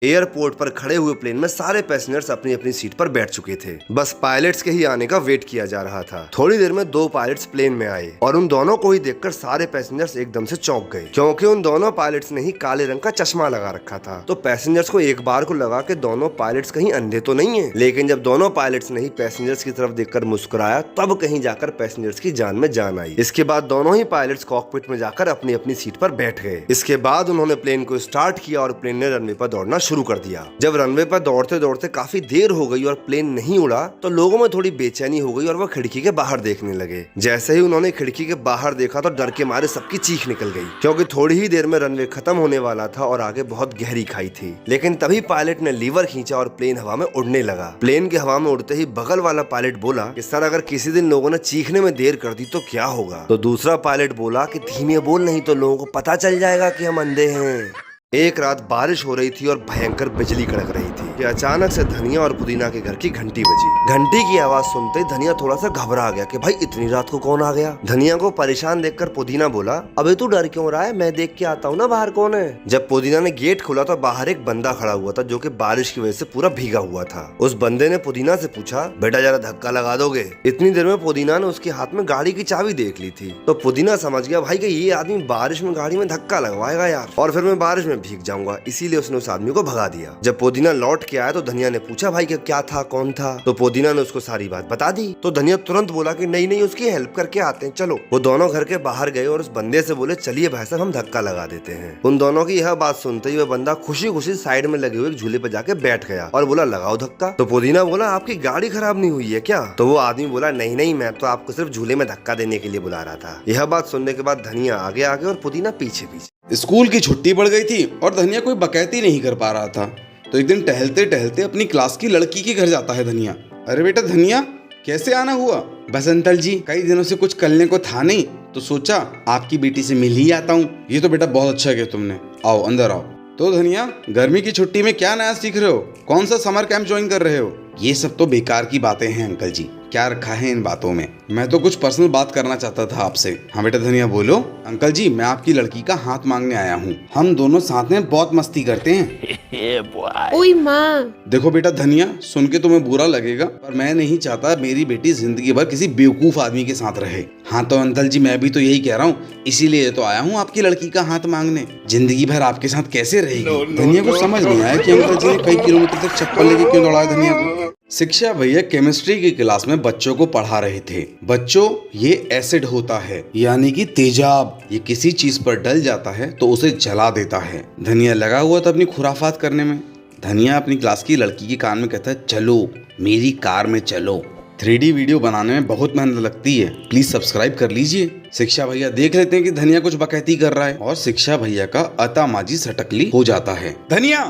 Airport पर खड़े हुए प्लेन में सारे पैसेंजर्स अपनी अपनी सीट पर बैठ चुके थे। बस पायलट्स के ही आने का वेट किया जा रहा था। थोड़ी देर में दो पायलट्स प्लेन में आए और उन दोनों को ही देखकर सारे पैसेंजर्स एकदम से चौंक गए, क्योंकि उन दोनों पायलट्स ने ही काले रंग का चश्मा लगा रखा था। तो पैसेंजर्स को एक बार को लगा कि दोनों पायलट्स कहीं अंधे तो नहीं है। लेकिन जब दोनों पायलट्स ने ही पैसेंजर्स की तरफ देखकर मुस्कुराया, तब कहीं जाकर पैसेंजर्स की जान में जान आई। इसके बाद दोनों ही पायलट्स कॉकपिट में जाकर अपनी अपनी सीट पर बैठ गए। इसके बाद उन्होंने प्लेन को स्टार्ट किया और प्लेन ने रनवे पर दौड़ना शुरू कर दिया। जब रनवे पर दौड़ते दौड़ते काफी देर हो गई और प्लेन नहीं उड़ा, तो लोगों में थोड़ी बेचैनी हो गई और वो खिड़की के बाहर देखने लगे। जैसे ही उन्होंने खिड़की के बाहर देखा तो डर के मारे सबकी चीख निकल गई, क्योंकि थोड़ी ही देर में रनवे खत्म होने वाला था और आगे बहुत गहरी खाई थी। लेकिन तभी पायलट ने लीवर खींचा और प्लेन हवा में उड़ने लगा। प्लेन के हवा में उड़ते ही बगल वाला पायलट बोला कि सर, अगर किसी दिन लोगों ने चीखने में देर कर दी तो क्या होगा? तो दूसरा पायलट बोला कि धीमे बोल, नहीं तो लोगों को पता चल जाएगा कि हम अंधे हैं। एक रात बारिश हो रही थी और भयंकर बिजली कड़क रही थी कि अचानक से धनिया और पुदीना के घर की घंटी बजी। घंटी की आवाज सुनते ही धनिया थोड़ा सा घबरा गया कि भाई इतनी रात को कौन आ गया। धनिया को परेशान देखकर पुदीना बोला, अबे तू डर क्यों रहा है, मैं देख के आता हूँ ना बाहर कौन है। जब पुदीना ने गेट खोला तो बाहर एक बंदा खड़ा हुआ था, जो कि बारिश की वजह से पूरा भीगा हुआ था। उस बंदे ने पुदीना से पूछा, बेटा जरा धक्का लगा दोगे? इतनी देर में पुदीना ने उसके हाथ में गाड़ी की चाबी देख ली थी। तो पुदीना समझ गया भाई कि ये आदमी बारिश में गाड़ी में धक्का लगवाएगा यार, और फिर मैं बारिश में भीग जाऊंगा, इसीलिए उसने उस आदमी को भगा दिया। जब पुदीना लौट के आया तो धनिया ने पूछा, भाई क्या था, कौन था? तो पुदीना ने उसको सारी बात बता दी। तो धनिया तुरंत बोला कि नहीं नहीं, उसकी हेल्प करके आते हैं, चलो। वो दोनों घर के बाहर गए और उस बंदे से बोले, चलिए भाई साहब हम धक्का लगा देते हैं। उन दोनों की यह बात सुनते ही वह बंदा खुशी खुशी साइड में लगे हुए एक झूले पर जाके बैठ गया और बोला, लगाओ धक्का। तो पुदीना बोला, आपकी गाड़ी खराब नहीं हुई है क्या? तो वो आदमी बोला, नहीं नहीं, मैं तो आपको सिर्फ झूले में धक्का देने के लिए बुला रहा था। यह बात सुनने के बाद धनिया आगे आगे और पुदीना पीछे पीछे। स्कूल की छुट्टी पड़ गई थी और धनिया कोई बकैती नहीं कर पा रहा था। तो एक दिन टहलते टहलते अपनी क्लास की लड़की के घर जाता है धनिया। अरे बेटा धनिया, कैसे आना हुआ? बस अंकल जी, कई दिनों से कुछ करने को था नहीं, तो सोचा आपकी बेटी से मिल ही आता हूँ। ये तो बेटा बहुत अच्छा किया तुमने, आओ अंदर आओ। तो धनिया, गर्मी की छुट्टी में क्या नया सीख रहे हो? कौन सा समर कैंप ज्वाइन कर रहे हो? ये सब तो बेकार की बातें हैं अंकल जी, क्या रखा है इन बातों में? मैं तो कुछ पर्सनल बात करना चाहता था आपसे। हाँ बेटा धनिया बोलो। अंकल जी, मैं आपकी लड़की का हाथ मांगने आया हूँ। हम दोनों साथ में बहुत मस्ती करते हैं। ओए माँ। देखो बेटा धनिया, सुन के तुम्हें बुरा लगेगा, पर मैं नहीं चाहता मेरी बेटी जिंदगी भर किसी बेवकूफ आदमी के साथ रहे। हाँ तो अंकल जी, मैं भी तो यही कह रहा हूँ, इसीलिए तो आया हूँ आपकी लड़की का हाथ मांगने। जिंदगी भर आपके साथ कैसे रहेगी? धनिया को समझ नहीं आया कि अंकल जी ने कई किलोमीटर तक चप्पल लेके क्यों दौड़ाया धनिया को। शिक्षा भैया केमिस्ट्री की क्लास में बच्चों को पढ़ा रहे थे। बच्चों, ये एसिड होता है, यानी कि तेजाब। ये किसी चीज पर डल जाता है तो उसे जला देता है। धनिया लगा हुआ था अपनी खुराफात करने में। धनिया अपनी क्लास की लड़की के कान में कहता है, चलो मेरी कार में चलो। 3D वीडियो बनाने में बहुत मेहनत लगती है, प्लीज सब्सक्राइब कर लीजिए। शिक्षा भैया देख लेते हैं कि धनिया कुछ बकैती कर रहा है और शिक्षा भैया का अतामाजी सटकली हो जाता है। धनिया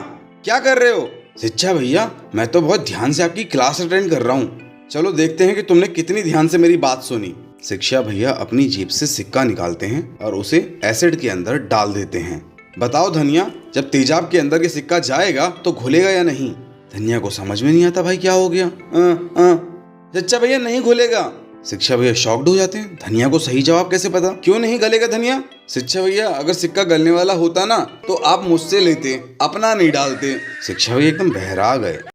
क्या कर रहे हो? शिक्षा भैया, मैं तो बहुत ध्यान से आपकी क्लास अटेंड कर रहा हूँ। चलो देखते हैं कि तुमने कितनी ध्यान से मेरी बात सुनी। शिक्षा भैया अपनी जेब से सिक्का निकालते हैं और उसे एसिड के अंदर डाल देते हैं। बताओ धनिया, जब तेजाब के अंदर ये सिक्का जाएगा तो घुलेगा या नहीं? धनिया को समझ में नहीं आता भाई क्या हो गया। शिक्षा भैया नहीं घुलेगा। शिक्षा भैया शॉक्ड हो जाते हैं, धनिया को सही जवाब कैसे पता? क्यों नहीं गलेगा धनिया? शिक्षा भैया, अगर सिक्का गलने वाला होता ना तो आप मुझसे लेते, अपना नहीं डालते। शिक्षा भैया एकदम बहरा गए।